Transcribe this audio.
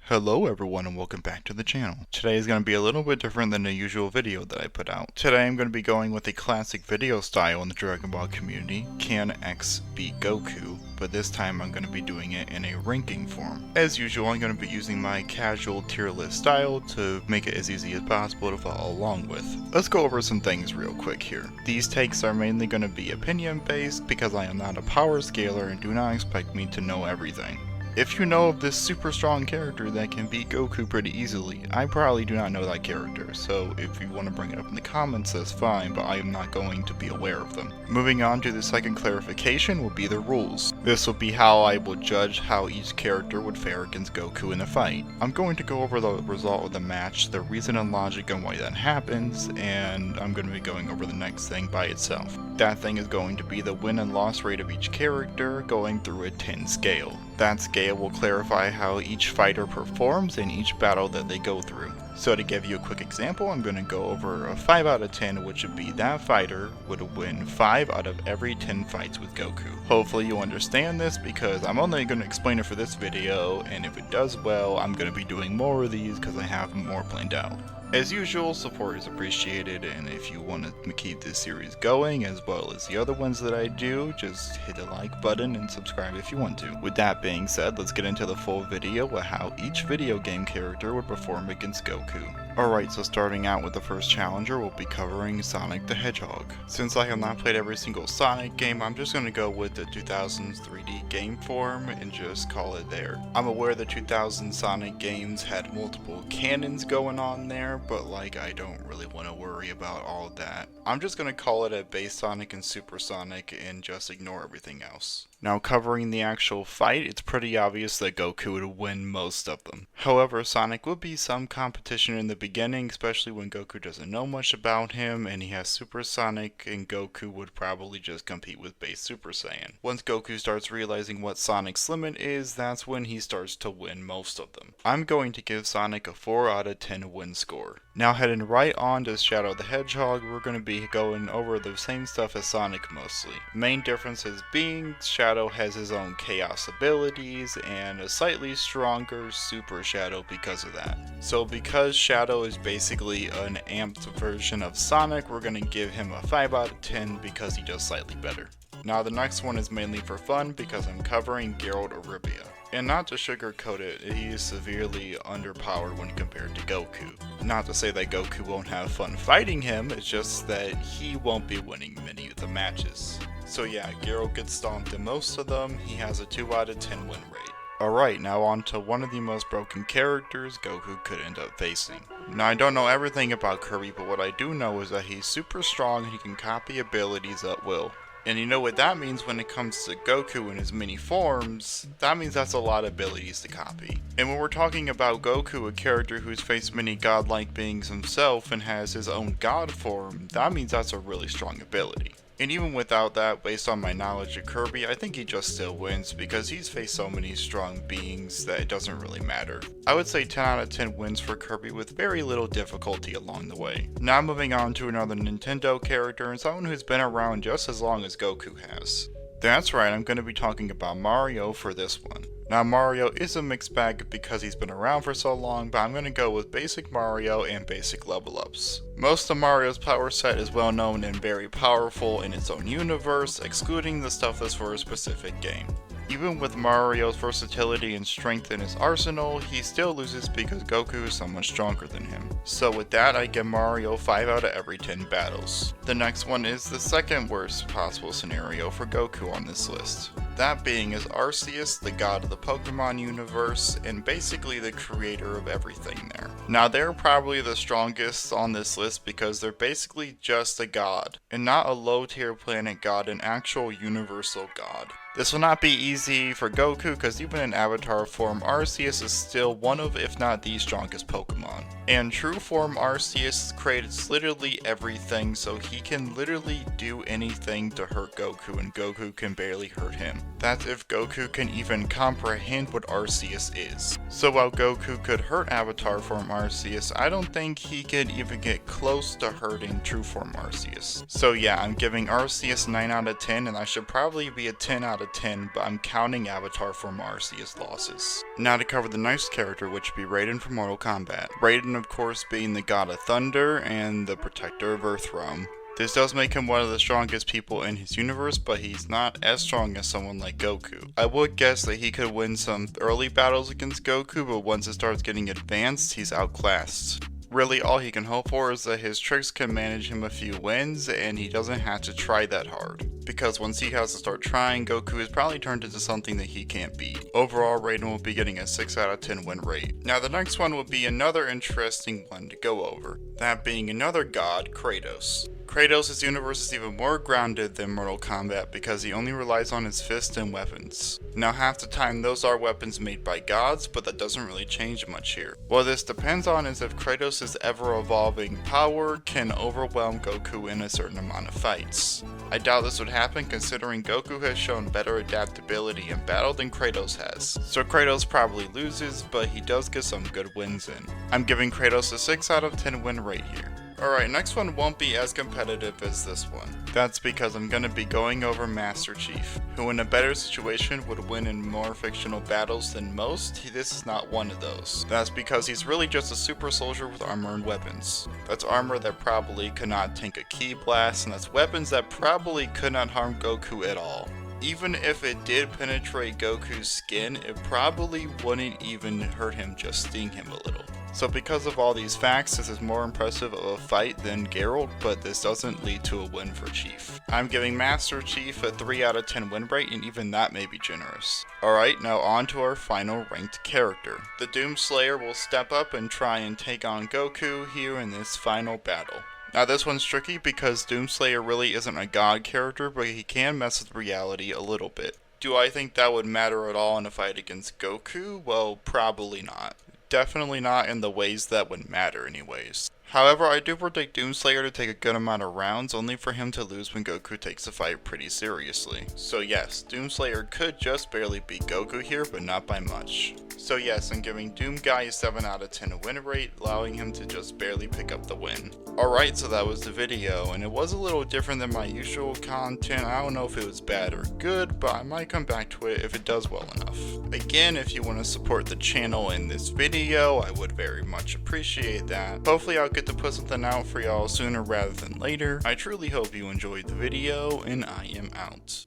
Hello everyone and welcome back to the channel. Today is going to be a little bit different than the usual video that I put out. Today I'm going to be going with a classic video style in the Dragon Ball community, Can X beat Goku, but this time I'm going to be doing it in a ranking form. As usual, I'm going to be using my casual tier list style to make it as easy as possible to follow along with. Let's go over some things real quick here. These takes are mainly going to be opinion based because I am not a power scaler and do not expect me to know everything. If you know of this super strong character that can beat Goku pretty easily, I probably do not know that character, so if you want to bring it up in the comments, that's fine, but I am not going to be aware of them. Moving on to the second clarification will be the rules. This will be how I will judge how each character would fare against Goku in a fight. I'm going to go over the result of the match, the reason and logic on why that happens, and I'm going to be going over the next thing by itself. That thing is going to be the win and loss rate of each character going through a 10 scale. That scale will clarify how each fighter performs in each battle that they go through. So to give you a quick example, I'm going to go over a 5 out of 10, which would be that fighter would win 5 out of every 10 fights with Goku. Hopefully you understand this because I'm only going to explain it for this video, and if it does well, I'm going to be doing more of these because I have more planned out. As usual, support is appreciated, and if you want to keep this series going as well as the other ones that I do, just hit the like button and subscribe if you want to. With that being said, let's get into the full video of how each video game character would perform against Goku. Alright, so starting out with the first challenger, we'll be covering Sonic the Hedgehog. Since I have not played every single Sonic game, I'm just going to go with the 2000s 3D game form and just call it there. I'm aware the 2000 Sonic games had multiple canons going on there, but I don't really want to worry about all of that. I'm just going to call it a base Sonic and Super Sonic and just ignore everything else. Now covering the actual fight, it's pretty obvious that Goku would win most of them. However, Sonic would be some competition in the beginning, especially when Goku doesn't know much about him and he has Super Sonic, and Goku would probably just compete with base Super Saiyan. Once Goku starts realizing what Sonic's limit is, that's when he starts to win most of them. I'm going to give Sonic a 4 out of 10 win score. Now heading right on to Shadow the Hedgehog, we're going to be going over the same stuff as Sonic mostly. Main differences being Shadow has his own chaos abilities and a slightly stronger Super Shadow because of that. So because Shadow is basically an amped version of Sonic, we're going to give him a 5 out of 10 because he does slightly better. Now the next one is mainly for fun because I'm covering Geralt of Rivia. And not to sugarcoat it, he is severely underpowered when compared to Goku. Not to say that Goku won't have fun fighting him, it's just that he won't be winning many of the matches. So yeah, Geralt gets stomped in most of them, he has a 2 out of 10 win rate. Alright, now on to one of the most broken characters Goku could end up facing. Now I don't know everything about Kirby, but what I do know is that he's super strong and he can copy abilities at will. And you know what that means when it comes to Goku in his many forms? That means that's a lot of abilities to copy. And when we're talking about Goku, a character who's faced many godlike beings himself and has his own god form, that means that's a really strong ability. And even without that, based on my knowledge of Kirby, I think he just still wins because he's faced so many strong beings that it doesn't really matter. I would say 10 out of 10 wins for Kirby with very little difficulty along the way. Now moving on to another Nintendo character and someone who's been around just as long as Goku has. That's right, I'm going to be talking about Mario for this one. Now Mario is a mixed bag because he's been around for so long, but I'm going to go with basic Mario and basic level ups. Most of Mario's power set is well known and very powerful in its own universe, excluding the stuff that's for a specific game. Even with Mario's versatility and strength in his arsenal, he still loses because Goku is so much stronger than him. So with that, I give Mario 5 out of every 10 battles. The next one is the second worst possible scenario for Goku on this list. That being is Arceus, the god of the Pokemon universe, and basically the creator of everything there. Now they're probably the strongest on this list because they're basically just a god, and not a low tier planet god, an actual universal god. This will not be easy for Goku because even in Avatar form, Arceus is still one of, if not the strongest Pokemon. And true form Arceus creates literally everything, so he can literally do anything to hurt Goku and Goku can barely hurt him. That's if Goku can even comprehend what Arceus is. So while Goku could hurt Avatar form Arceus, I don't think he could even get close to hurting true form Arceus. So yeah, I'm giving Arceus 9 out of 10, and I should probably be a 10 out of 10, but I'm counting Avatar form Arceus losses. Now to cover the next character, which would be Raiden from Mortal Kombat. Raiden, of course, being the god of thunder and the protector of Earthrealm. This does make him one of the strongest people in his universe, but he's not as strong as someone like Goku. I would guess that he could win some early battles against Goku, but once it starts getting advanced, he's outclassed. Really, all he can hope for is that his tricks can manage him a few wins, and he doesn't have to try that hard. Because once he has to start trying, Goku is probably turned into something that he can't beat. Overall, Raiden will be getting a 6 out of 10 win rate. Now the next one would be another interesting one to go over. That being another god, Kratos. Kratos' universe is even more grounded than Mortal Kombat because he only relies on his fists and weapons. Now half the time those are weapons made by gods, but that doesn't really change much here. What this depends on is if Kratos' ever-evolving power can overwhelm Goku in a certain amount of fights. I doubt this would happen considering Goku has shown better adaptability in battle than Kratos has. So Kratos probably loses, but he does get some good wins in. I'm giving Kratos a 6 out of 10 win rate here. Alright, next one won't be as competitive as this one. That's because I'm going to be going over Master Chief, who in a better situation would win in more fictional battles than most. This is not one of those. That's because he's really just a super soldier with armor and weapons. That's armor that probably could not tank a ki blast, and that's weapons that probably could not harm Goku at all. Even if it did penetrate Goku's skin, it probably wouldn't even hurt him, just sting him a little. So because of all these facts, this is more impressive of a fight than Geralt, but this doesn't lead to a win for Chief. I'm giving Master Chief a 3 out of 10 win rate, and even that may be generous. Alright, now on to our final ranked character. The Doomslayer will step up and try and take on Goku here in this final battle. Now this one's tricky because Doomslayer really isn't a god character, but he can mess with reality a little bit. Do I think that would matter at all in a fight against Goku? Well, probably not. Definitely not in the ways that would matter anyways. However, I do predict Doomslayer to take a good amount of rounds, only for him to lose when Goku takes the fight pretty seriously. So yes, Doomslayer could just barely beat Goku here, but not by much. So yes, I'm giving Doom Guy a 7 out of 10 win rate, allowing him to just barely pick up the win. Alright, so that was the video, and it was a little different than my usual content. I don't know if it was bad or good, but I might come back to it if it does well enough. Again, if you want to support the channel in this video, I would very much appreciate that. Hopefully I'll get to put something out for y'all sooner rather than later. I truly hope you enjoyed the video, and I am out.